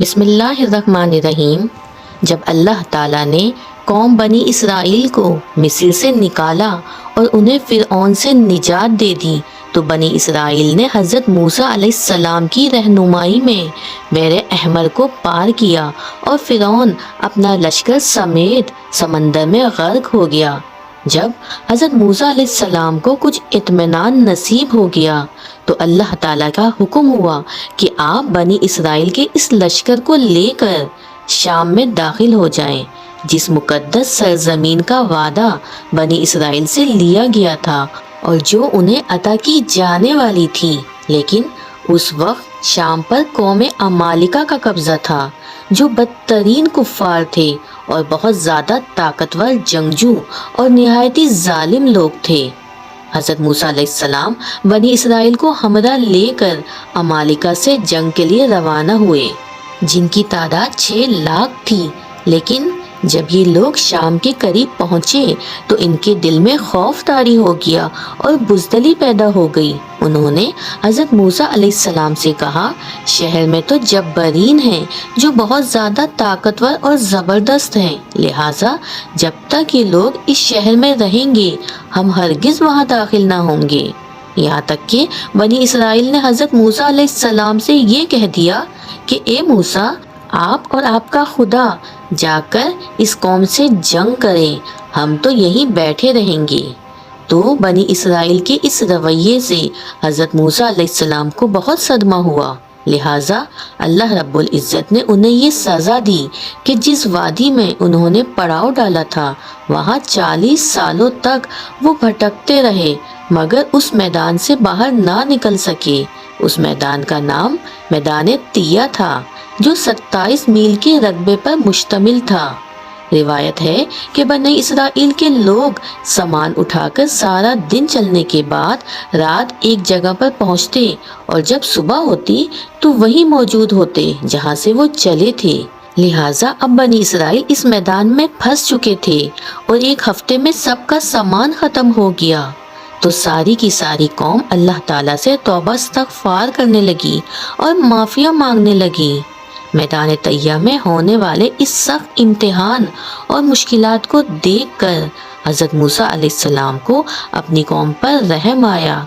بسم اللہ الرحمن الرحیم۔ جب اللہ تعالیٰ نے قوم بنی اسرائیل کو مصر سے نکالا اور انہیں فرعون سے نجات دے دی تو بنی اسرائیل نے حضرت موسیٰ علیہ السلام کی رہنمائی میں بحر احمر کو پار کیا اور فرعون اپنا لشکر سمیت سمندر میں غرق ہو گیا۔ جب حضرت موسیٰ علیہ السلام کو کچھ اطمینان نصیب ہو گیا تو اللہ تعالیٰ کا حکم ہوا کہ آپ بنی اسرائیل کے اس لشکر کو لے کر شام میں داخل ہو جائیں، جس مقدس سرزمین کا وعدہ بنی اسرائیل سے لیا گیا تھا اور جو انہیں عطا کی جانے والی تھی۔ لیکن اس وقت شام پر قوم عمالقہ کا قبضہ تھا، جو بدترین کفار تھے اور بہت زیادہ طاقتور جنگجو اور نہایت ہی ظالم لوگ تھے۔ حضرت موسیٰ علیہ السلام بنی اسرائیل کو ہمراہ لے کر عمالقہ سے جنگ کے لیے روانہ ہوئے، جن کی تعداد 6 لاکھ تھی۔ لیکن جب یہ لوگ شام کے قریب پہنچے تو ان کے دل میں خوف طاری ہو گیا اور بزدلی پیدا ہو گئی۔ انہوں نے حضرت موسیٰ علیہ السلام سے کہا، شہر میں تو جبارین ہیں جو بہت زیادہ طاقتور اور زبردست ہیں، لہٰذا جب تک یہ لوگ اس شہر میں رہیں گے ہم ہرگز وہاں داخل نہ ہوں گے۔ یہاں تک کہ بنی اسرائیل نے حضرت موسیٰ علیہ السلام سے یہ کہہ دیا کہ اے موسیٰ، آپ اور آپ کا خدا جا کر اس قوم سے جنگ کریں، ہم تو یہیں بیٹھے رہیں گے۔ تو بنی اسرائیل کے اس رویے سے حضرت موسیٰ علیہ السلام کو بہت صدمہ ہوا، لہٰذا اللہ رب العزت نے انہیں یہ سزا دی کہ جس وادی میں انہوں نے پڑاؤ ڈالا تھا وہاں 40 سالوں تک وہ بھٹکتے رہے مگر اس میدان سے باہر نہ نکل سکے۔ اس میدان کا نام میدان طیہ تھا، جو 27 میل کے رقبے پر مشتمل تھا۔ روایت ہے کہ بنی اسرائیل کے لوگ سامان اٹھا کر سارا دن چلنے کے بعد رات ایک جگہ پر پہنچتے اور جب صبح ہوتی تو وہیں موجود ہوتے جہاں سے وہ چلے تھے۔ لہٰذا اب بنی اسرائیل اس میدان میں پھنس چکے تھے اور ایک ہفتے میں سب کا سامان ختم ہو گیا۔ تو ساری کی ساری قوم اللہ تعالیٰ سے توبہ استغفار کرنے لگی اور معافیاں مانگنے لگی۔ میدان طیہ میں ہونے والے اس سخت امتحان اور مشکلات کو دیکھ کر حضرت موسیٰ علیہ السلام کو اپنی قوم پر رحم آیا۔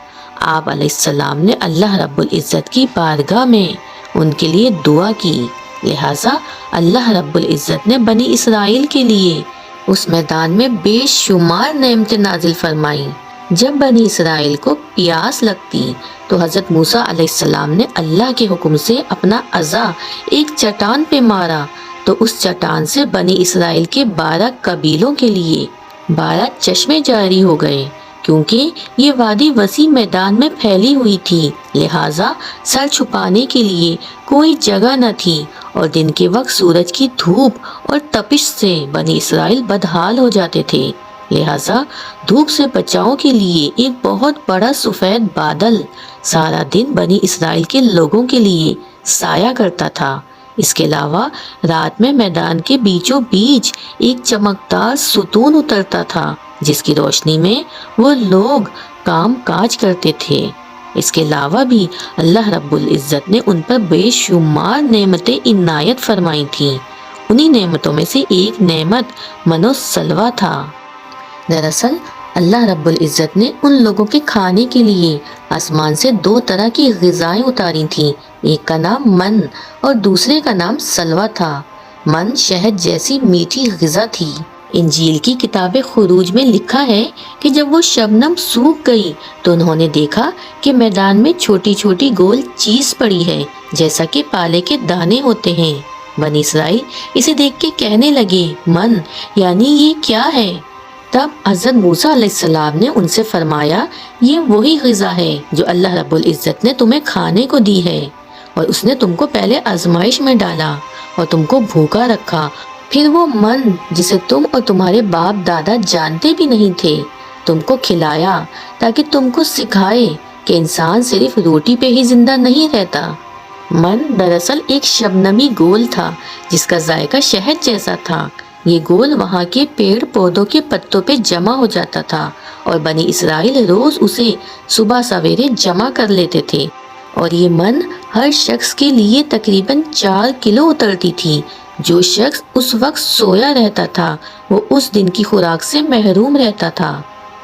آپ علیہ السلام نے اللہ رب العزت کی بارگاہ میں ان کے لیے دعا کی، لہٰذا اللہ رب العزت نے بنی اسرائیل کے لیے اس میدان میں بے شمار نعمتیں نازل فرمائیں۔ جب بنی اسرائیل کو پیاس لگتی تو حضرت موسیٰ علیہ السلام نے اللہ کے حکم سے اپنا عصا ایک چٹان پہ مارا تو اس چٹان سے بنی اسرائیل کے 12 قبیلوں کے لیے 12 چشمے جاری ہو گئے۔ کیونکہ یہ وادی وسیع میدان میں پھیلی ہوئی تھی لہٰذا سر چھپانے کے لیے کوئی جگہ نہ تھی اور دن کے وقت سورج کی دھوپ اور تپش سے بنی اسرائیل بدحال ہو جاتے تھے، لہٰذا دھوپ سے بچاؤ کے لیے ایک بہت بڑا سفید بادل سارا دن بنی اسرائیل کے لوگوں کے لیے سایہ کرتا تھا۔ اس کے علاوہ رات میں میدان کے بیچوں بیچ ایک چمکدار ستون اترتا تھا جس کی روشنی میں وہ لوگ کام کاج کرتے تھے۔ اس کے علاوہ بھی اللہ رب العزت نے ان پر بے شمار نعمتیں عنایت فرمائی تھیں۔ انہی نعمتوں میں سے ایک نعمت من و سلویٰ تھا۔ دراصل اللہ رب العزت نے ان لوگوں کے کھانے کے لیے آسمان سے 2 طرح کی غذائیں اتاری تھیں، ایک کا نام من اور دوسرے کا نام سلویٰ تھا۔ من شہد جیسی میٹھی غذا تھی۔ انجیل کی کتاب خروج میں لکھا ہے کہ جب وہ شبنم سوکھ گئی تو انہوں نے دیکھا کہ میدان میں چھوٹی چھوٹی گول چیز پڑی ہے جیسا کہ پالے کے دانے ہوتے ہیں۔ بنی اسرائیل اسے دیکھ کے کہنے لگے، من یعنی یہ کیا ہے؟ تب حضرت موسیٰ علیہ السلام نے ان سے فرمایا، یہ وہی غذا ہے جو اللہ رب العزت نے تمہیں کھانے کو دی ہے، اور اس نے تم کو پہلے آزمائش میں ڈالا اور تم کو بھوکا رکھا، پھر وہ من جسے تم اور تمہارے باپ دادا جانتے بھی نہیں تھے تم کو کھلایا تاکہ تم کو سکھائے کہ انسان صرف روٹی پہ ہی زندہ نہیں رہتا۔ من دراصل ایک شبنمی گول تھا جس کا ذائقہ شہد جیسا تھا۔ یہ گول وہاں کے پیڑ پودوں کے پتوں پہ جمع ہو جاتا تھا اور بنی اسرائیل روز اسے صبح سویرے جمع کر لیتے تھے۔ اور یہ من ہر شخص کے لیے تقریباً 4 کلو اترتی تھی۔ جو شخص اس وقت سویا رہتا تھا وہ اس دن کی خوراک سے محروم رہتا تھا۔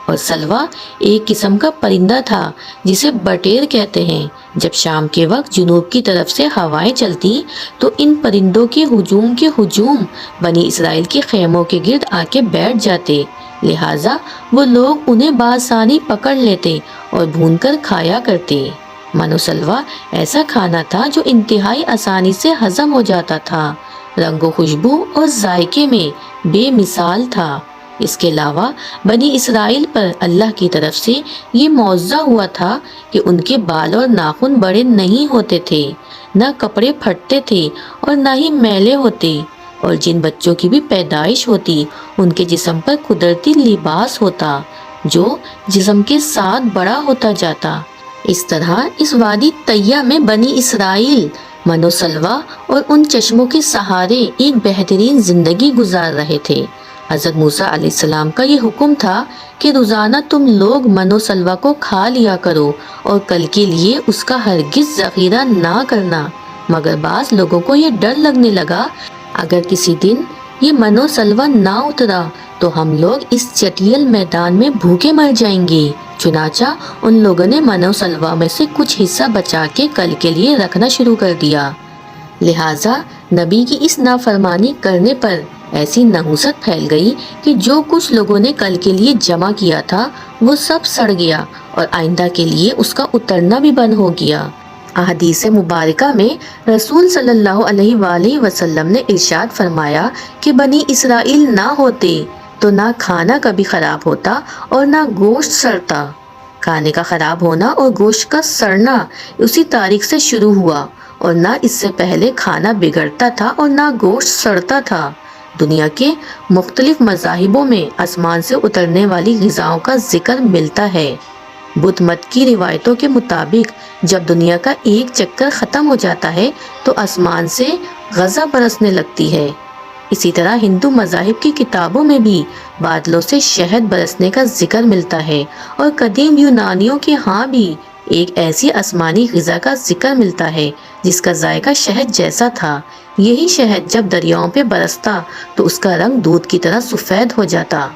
اور سلوا ایک قسم کا پرندہ تھا جسے بٹیر کہتے ہیں۔ جب شام کے وقت جنوب کی طرف سے ہوائیں چلتی تو ان پرندوں کے ہجوم بنی اسرائیل کے خیموں کے گرد آ کے بیٹھ جاتے، لہٰذا وہ لوگ انہیں بآسانی پکڑ لیتے اور بھون کر کھایا کرتے۔ من و سلوا ایسا کھانا تھا جو انتہائی آسانی سے ہضم ہو جاتا تھا، رنگ و خوشبو اور ذائقے میں بے مثال تھا۔ اس کے علاوہ بنی اسرائیل پر اللہ کی طرف سے یہ معاوضہ ہوا تھا کہ ان کے بال اور ناخن بڑے نہیں ہوتے تھے، نہ کپڑے پھٹتے تھے اور نہ ہی میلے ہوتے، اور جن بچوں کی بھی پیدائش ہوتی ان کے جسم پر قدرتی لباس ہوتا جو جسم کے ساتھ بڑا ہوتا جاتا۔ اس طرح اس وادی طیہ میں بنی اسرائیل من و سلوا اور ان چشموں کے سہارے ایک بہترین زندگی گزار رہے تھے۔ حضرت موسیٰ علیہ السلام کا یہ حکم تھا کہ روزانہ تم لوگ من و سلوا کو کھا لیا کرو اور کل کے لیے اس کا ہرگز ذخیرہ نہ کرنا، مگر بعض لوگوں کو یہ ڈر لگنے لگا اگر کسی دن یہ من و سلوا نہ اترا تو ہم لوگ اس چٹیل میدان میں بھوکے مر جائیں گے۔ چنانچہ ان لوگوں نے من و سلوا میں سے کچھ حصہ بچا کے کل کے لیے رکھنا شروع کر دیا۔ لہٰذا نبی کی اس نافرمانی کرنے پر ایسی نحوست پھیل گئی کہ جو کچھ لوگوں نے کل کے لیے جمع کیا تھا وہ سب سڑ گیا اور آئندہ کے لیے اس کا اترنا بھی بند ہو گیا۔ احادیث مبارکہ میں رسول صلی اللہ علیہ وآلہ وسلم نے ارشاد فرمایا کہ بنی اسرائیل نہ ہوتے تو نہ کھانا کبھی خراب ہوتا اور نہ گوشت سڑتا۔ کھانے کا خراب ہونا اور گوشت کا سڑنا اسی تاریخ سے شروع ہوا، اور نہ اس سے پہلے کھانا بگڑتا تھا اور نہ گوشت سڑتا تھا۔ دنیا کے مختلف مذاہبوں میں آسمان سے اترنے والی غذاؤں کا ذکر ملتا ہے۔ بدھ مت کی روایتوں کے مطابق جب دنیا کا ایک چکر ختم ہو جاتا ہے تو آسمان سے غذا برسنے لگتی ہے۔ اسی طرح ہندو مذاہب کی کتابوں میں بھی بادلوں سے شہد برسنے کا ذکر ملتا ہے، اور قدیم یونانیوں کے ہاں بھی ایک ایسی آسمانی غذا کا ذکر ملتا ہے جس کا ذائقہ شہد جیسا تھا۔ یہی شہد جب دریاؤں پہ برستا تو اس کا رنگ دودھ کی طرح سفید ہو جاتا۔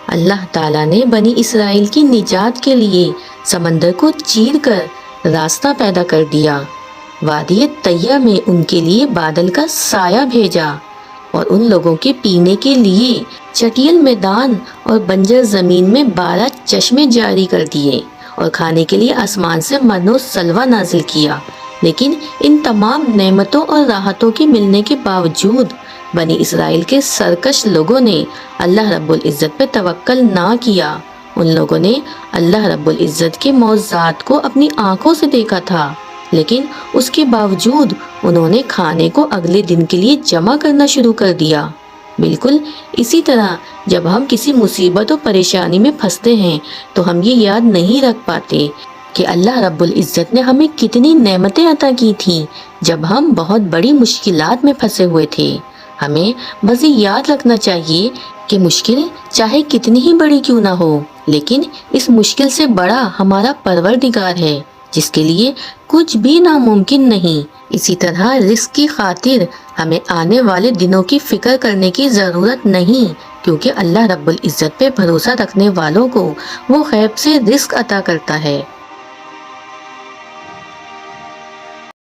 اللہ تعالیٰ نے بنی اسرائیل کی نجات کے لیے سمندر کو چیر کر راستہ پیدا کر دیا، وادی طیہ میں ان کے لیے بادل کا سایہ بھیجا، اور ان لوگوں کے پینے کے لیے چٹیل میدان اور بنجر زمین میں 12 چشمے جاری کر دیے، اور کھانے کے لیے آسمان سے من و سلوا نازل کیا۔ لیکن ان تمام نعمتوں اور راحتوں کے ملنے کے باوجود بنی اسرائیل کے سرکش لوگوں نے اللہ رب العزت پہ توکل نہ کیا۔ ان لوگوں نے اللہ رب العزت کے معجزات کو اپنی آنکھوں سے دیکھا تھا، لیکن اس کے باوجود انہوں نے کھانے کو اگلے دن کے لیے جمع کرنا شروع کر دیا۔ بالکل اسی طرح جب ہم کسی مصیبت و پریشانی میں پھنستے ہیں تو ہم یہ یاد نہیں رکھ پاتے کہ اللہ رب العزت نے ہمیں کتنی نعمتیں عطا کی تھیں جب ہم بہت بڑی مشکلات میں پھنسے ہوئے تھے۔ ہمیں بس یہ یاد رکھنا چاہیے کہ مشکل چاہے کتنی ہی بڑی کیوں نہ ہو، لیکن اس مشکل سے بڑا ہمارا پروردگار ہے جس کے لیے کچھ بھی ناممکن نہیں۔ اسی طرح رزق کی خاطر ہمیں آنے والے دنوں کی فکر کرنے کی ضرورت نہیں، کیونکہ اللہ رب العزت پہ بھروسہ رکھنے والوں کو وہ غیب سے رزق عطا کرتا ہے۔